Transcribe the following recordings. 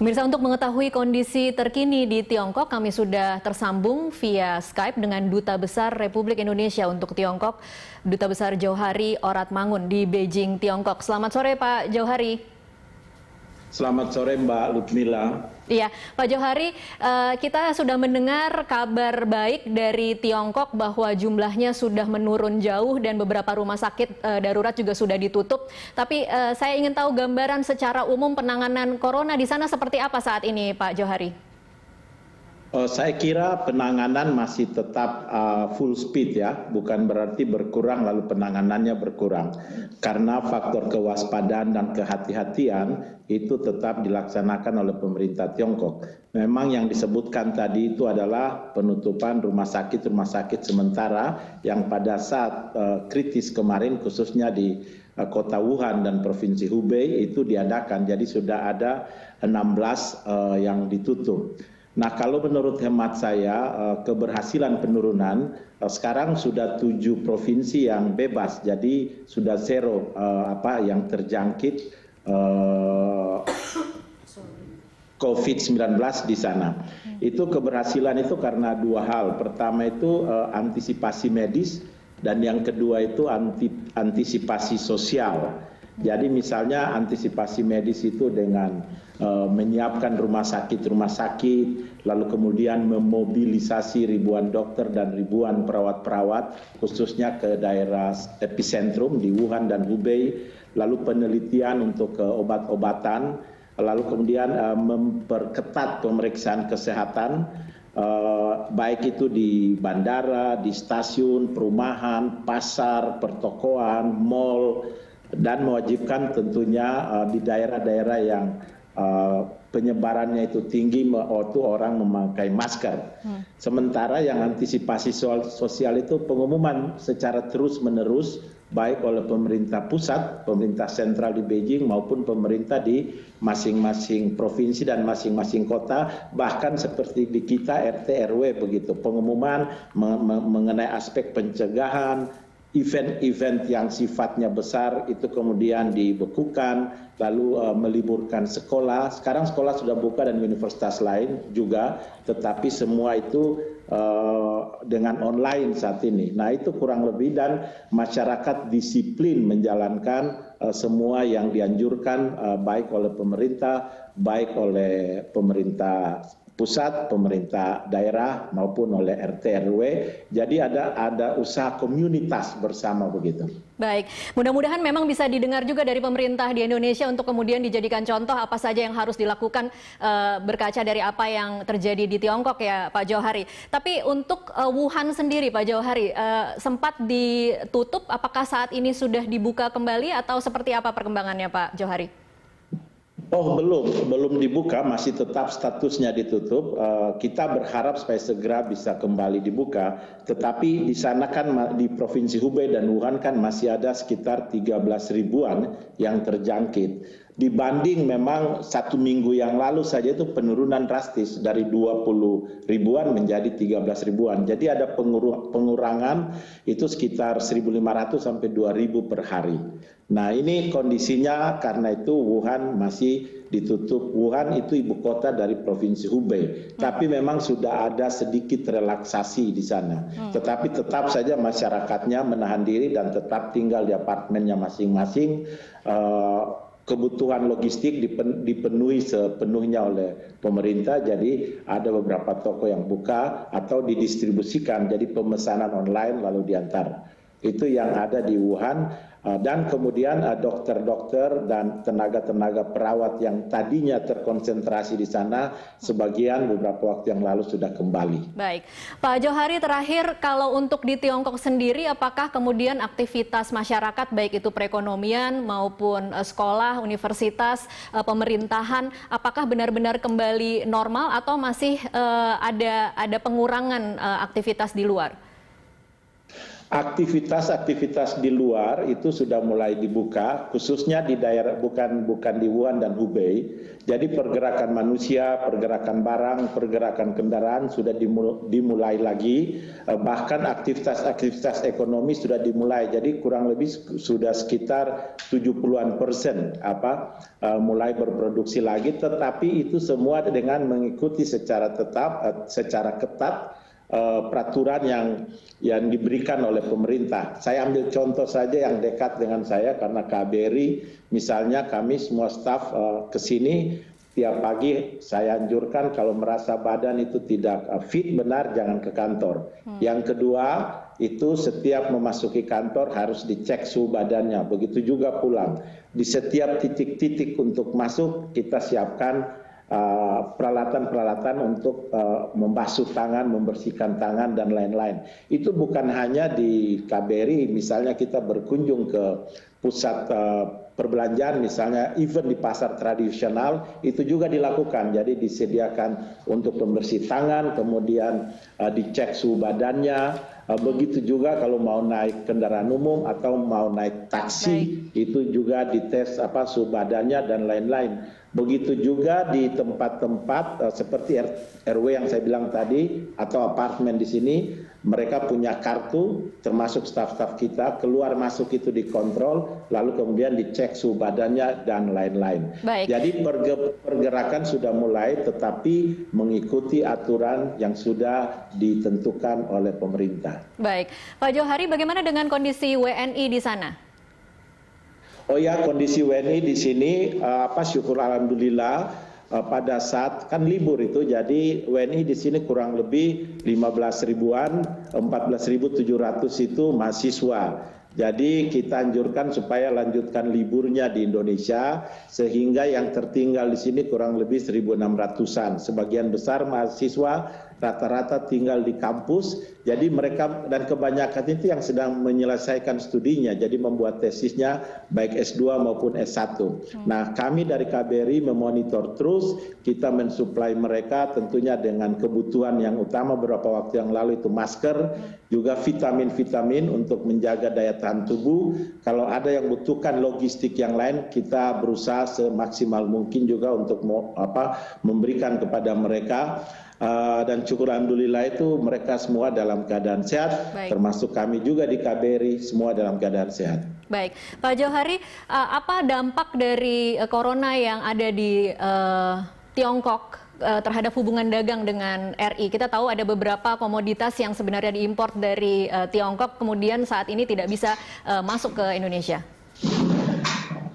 Pemirsa, untuk mengetahui kondisi terkini di Tiongkok, kami sudah tersambung via Skype dengan Duta Besar Republik Indonesia untuk Tiongkok, Duta Besar Jauhari Oratmangun di Beijing, Tiongkok. Selamat sore, Pak Jauhari. Selamat sore, Mbak Lutmila. Iya, Pak Jauhari, kita sudah mendengar kabar baik dari Tiongkok bahwa jumlahnya sudah menurun jauh dan beberapa rumah sakit darurat juga sudah ditutup. Tapi saya ingin tahu gambaran secara umum penanganan corona di sana seperti apa saat ini, Pak Jauhari? Saya kira penanganan masih tetap full speed ya, bukan berarti berkurang lalu penanganannya berkurang. Karena faktor kewaspadaan dan kehati-hatian itu tetap dilaksanakan oleh pemerintah Tiongkok. Memang yang disebutkan tadi itu adalah penutupan rumah sakit sementara yang pada saat kritis kemarin khususnya di kota Wuhan dan provinsi Hubei itu diadakan. Jadi sudah ada 16 yang ditutup. Nah, kalau menurut hemat saya keberhasilan penurunan sekarang sudah 7 provinsi yang bebas, jadi sudah zero yang terjangkit COVID-19 di sana. Itu keberhasilan itu karena dua hal. Pertama itu antisipasi medis dan yang kedua itu antisipasi sosial. Jadi misalnya antisipasi medis itu dengan menyiapkan rumah sakit, lalu kemudian memobilisasi ribuan dokter dan ribuan perawat-perawat khususnya ke daerah epicentrum di Wuhan dan Hubei, lalu penelitian untuk obat-obatan, lalu kemudian memperketat pemeriksaan kesehatan, baik itu di bandara, di stasiun, perumahan, pasar, pertokoan, mal, dan mewajibkan tentunya di daerah-daerah yang penyebarannya itu tinggi itu orang memakai masker. Sementara yang antisipasi sosial itu pengumuman secara terus-menerus baik oleh pemerintah pusat, pemerintah sentral di Beijing maupun pemerintah di masing-masing provinsi dan masing-masing kota, bahkan seperti di kita RT RW begitu. Pengumuman mengenai aspek pencegahan, event-event yang sifatnya besar itu kemudian dibekukan, lalu meliburkan sekolah. Sekarang sekolah sudah buka dan universitas lain juga, tetapi semua itu dengan online saat ini. Nah, itu kurang lebih, dan masyarakat disiplin menjalankan semua yang dianjurkan baik oleh pemerintah pusat, pemerintah daerah maupun oleh RT RW. Jadi ada usaha komunitas bersama begitu. Baik, mudah-mudahan memang bisa didengar juga dari pemerintah di Indonesia untuk kemudian dijadikan contoh apa saja yang harus dilakukan berkaca dari apa yang terjadi di Tiongkok ya Pak Jauhari. Tapi untuk Wuhan sendiri Pak Jauhari, sempat ditutup, apakah saat ini sudah dibuka kembali atau seperti apa perkembangannya Pak Jauhari? Oh, belum dibuka, masih tetap statusnya ditutup. Kita berharap supaya segera bisa kembali dibuka. Tetapi di sana kan di Provinsi Hubei dan Wuhan kan masih ada sekitar 13 ribuan yang terjangkit. Dibanding memang 1 minggu yang lalu saja itu penurunan drastis dari 20 ribuan menjadi 13 ribuan. Jadi ada pengurangan itu sekitar 1.500 sampai 2.000 per hari. Nah, ini kondisinya karena itu Wuhan masih ditutup. Wuhan itu ibu kota dari Provinsi Hubei. Tapi memang sudah ada sedikit relaksasi di sana. Tetapi tetap saja masyarakatnya menahan diri dan tetap tinggal di apartemennya masing-masing. Kebutuhan logistik dipenuhi sepenuhnya oleh pemerintah, jadi ada beberapa toko yang buka atau didistribusikan, jadi pemesanan online lalu diantar. Itu yang ada di Wuhan. Dan kemudian dokter-dokter dan tenaga-tenaga perawat yang tadinya terkonsentrasi di sana, sebagian beberapa waktu yang lalu sudah kembali. Baik, Pak Jauhari, terakhir kalau untuk di Tiongkok sendiri, apakah kemudian aktivitas masyarakat baik itu perekonomian maupun sekolah, universitas, pemerintahan, apakah benar-benar kembali normal atau masih ada pengurangan aktivitas di luar? Aktivitas-aktivitas di luar itu sudah mulai dibuka, khususnya di daerah bukan di Wuhan dan Hubei. Jadi pergerakan manusia, pergerakan barang, pergerakan kendaraan sudah dimulai lagi. Bahkan aktivitas-aktivitas ekonomi sudah dimulai. Jadi kurang lebih sudah sekitar 70-an% mulai berproduksi lagi. Tetapi itu semua dengan mengikuti secara ketat peraturan yang diberikan oleh pemerintah. Saya ambil contoh saja yang dekat dengan saya karena KBRI, misalnya kami semua staf ke sini tiap pagi saya anjurkan kalau merasa badan itu tidak fit benar jangan ke kantor. Yang kedua itu setiap memasuki kantor harus dicek suhu badannya. Begitu juga pulang. Di setiap titik-titik untuk masuk kita siapkan peralatan-peralatan untuk membasuh tangan, membersihkan tangan, dan lain-lain. Itu bukan hanya di KBRI, misalnya kita berkunjung ke pusat perbelanjaan, misalnya even di pasar tradisional, itu juga dilakukan. Jadi disediakan untuk pembersih tangan, kemudian dicek suhu badannya. Begitu juga kalau mau naik kendaraan umum atau mau naik taksi, itu juga dites suhu badannya dan lain-lain. Begitu juga di tempat-tempat seperti RW yang saya bilang tadi atau apartemen di sini, mereka punya kartu termasuk staf-staf kita, keluar masuk itu dikontrol, lalu kemudian dicek suhu badannya dan lain-lain. Jadi pergerakan sudah mulai tetapi mengikuti aturan yang sudah ditentukan oleh pemerintah. Baik, Pak Johari, bagaimana dengan kondisi WNI di sana? Oh ya, kondisi WNI di sini syukur alhamdulillah pada saat kan libur itu, jadi WNI di sini kurang lebih 15 ribuan, 14.700 itu mahasiswa. Jadi kita anjurkan supaya lanjutkan liburnya di Indonesia, sehingga yang tertinggal di sini kurang lebih 1.600-an. Sebagian besar mahasiswa rata-rata tinggal di kampus, jadi mereka dan kebanyakan itu yang sedang menyelesaikan studinya, jadi membuat tesisnya baik S2 maupun S1. Nah, kami dari KBRI memonitor terus, kita mensuplai mereka tentunya dengan kebutuhan yang utama beberapa waktu yang lalu itu masker, juga vitamin-vitamin untuk menjaga daya tahan tubuh. Kalau ada yang butuhkan logistik yang lain, kita berusaha semaksimal mungkin juga untuk memberikan kepada mereka. Dan syukur alhamdulillah itu mereka semua dalam keadaan sehat, termasuk kami juga di KBRI semua dalam keadaan sehat. Baik, Pak Johari, apa dampak dari corona yang ada di Tiongkok terhadap hubungan dagang dengan RI? Kita tahu ada beberapa komoditas yang sebenarnya diimpor dari Tiongkok, kemudian saat ini tidak bisa masuk ke Indonesia.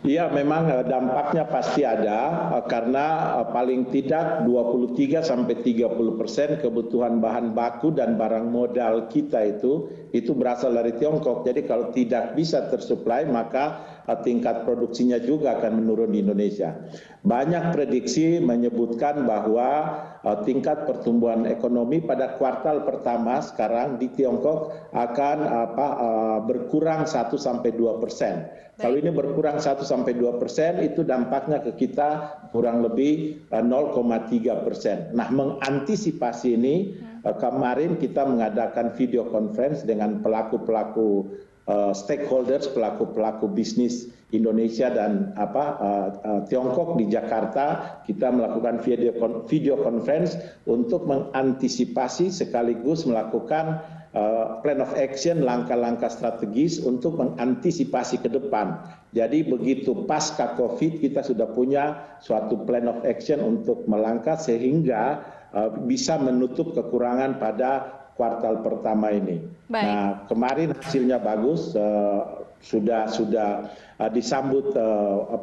Iya, memang dampaknya pasti ada karena paling tidak 23-30% kebutuhan bahan baku dan barang modal kita itu berasal dari Tiongkok. Jadi kalau tidak bisa tersuplai maka tingkat produksinya juga akan menurun di Indonesia. Banyak prediksi menyebutkan bahwa tingkat pertumbuhan ekonomi pada kuartal pertama sekarang di Tiongkok akan berkurang 1-2%. Kalau ini berkurang 1-2%, itu dampaknya ke kita kurang lebih 0,3%. Nah, mengantisipasi ini, kemarin kita mengadakan video conference dengan pelaku-pelaku stakeholders, pelaku-pelaku bisnis Indonesia dan Tiongkok di Jakarta. Kita melakukan video conference untuk mengantisipasi sekaligus melakukan plan of action, langkah-langkah strategis untuk mengantisipasi ke depan. Jadi begitu pasca COVID kita sudah punya suatu plan of action untuk melangkah sehingga bisa menutup kekurangan pada kuartal pertama ini. Nah, kemarin hasilnya bagus, sudah disambut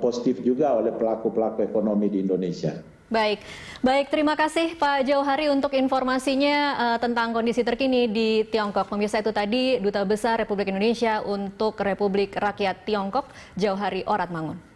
positif juga oleh pelaku-pelaku ekonomi di Indonesia. Baik, terima kasih Pak Johari untuk informasinya tentang kondisi terkini di Tiongkok. Pemirsa, itu tadi Duta Besar Republik Indonesia untuk Republik Rakyat Tiongkok, Johari Oratmangun.